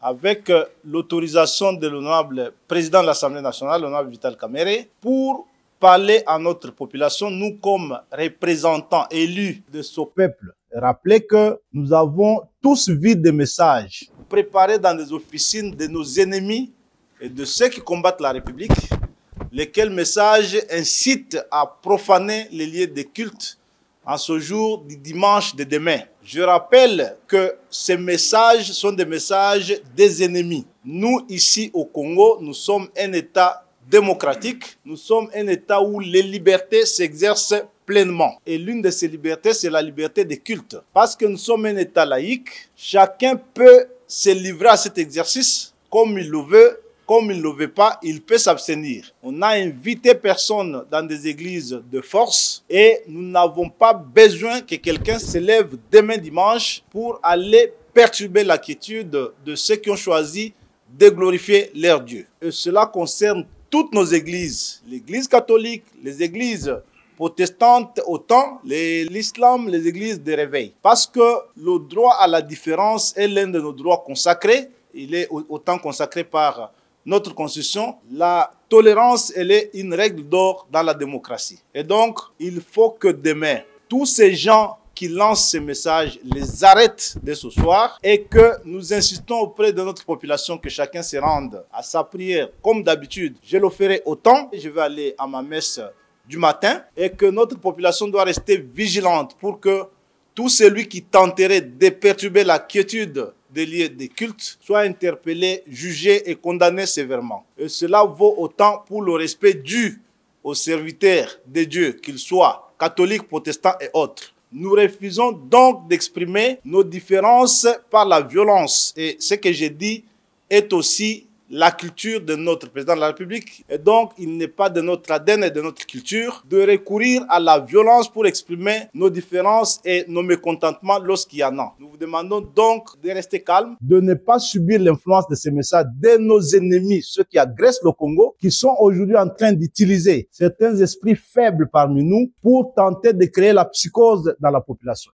avec l'autorisation de l'honorable président de l'Assemblée nationale, l'honorable Vital Kamerhe, pour parler à notre population, nous comme représentants élus de ce peuple. Rappelez que nous avons tous vu des messages préparés dans des officines de nos ennemis et de ceux qui combattent la République, lesquels messages incitent à profaner les lieux de culte en ce jour du dimanche de demain. Je rappelle que ces messages sont des messages des ennemis. Nous, ici au Congo, nous sommes un État démocratique. Nous sommes un État où les libertés s'exercent pleinement. Et l'une de ces libertés, c'est la liberté de culte. Parce que nous sommes un État laïque, chacun peut se livrer à cet exercice comme il le veut. Comme il ne le veut pas, il peut s'abstenir. On n'a invité personne dans des églises de force et nous n'avons pas besoin que quelqu'un se lève demain dimanche pour aller perturber la quiétude de ceux qui ont choisi de glorifier leur Dieu. Et cela concerne toutes nos églises, l'église catholique, les églises protestantes autant, l'islam, les églises de réveil. Parce que le droit à la différence est l'un de nos droits consacrés. Il est autant consacré par notre constitution. La tolérance, elle est une règle d'or dans la démocratie. Et donc, il faut que demain, tous ces gens qui lancent ces messages les arrêtent dès ce soir et que nous insistons auprès de notre population que chacun se rende à sa prière comme d'habitude. Je le ferai autant. Je vais aller à ma messe du matin et que notre population doit rester vigilante pour que tout celui qui tenterait de perturber la quiétude des lieux de culte soit interpellé, jugé et condamné sévèrement. Et cela vaut autant pour le respect dû aux serviteurs de Dieu, qu'ils soient catholiques, protestants et autres. Nous refusons donc d'exprimer nos différences par la violence. Et ce que j'ai dit est aussi la culture de notre président de la République. Et donc, il n'est pas de notre ADN et de notre culture de recourir à la violence pour exprimer nos différences et nos mécontentements lorsqu'il y en a. Nous vous demandons donc de rester calme, de ne pas subir l'influence de ces messages de nos ennemis, ceux qui agressent le Congo, qui sont aujourd'hui en train d'utiliser certains esprits faibles parmi nous pour tenter de créer la psychose dans la population.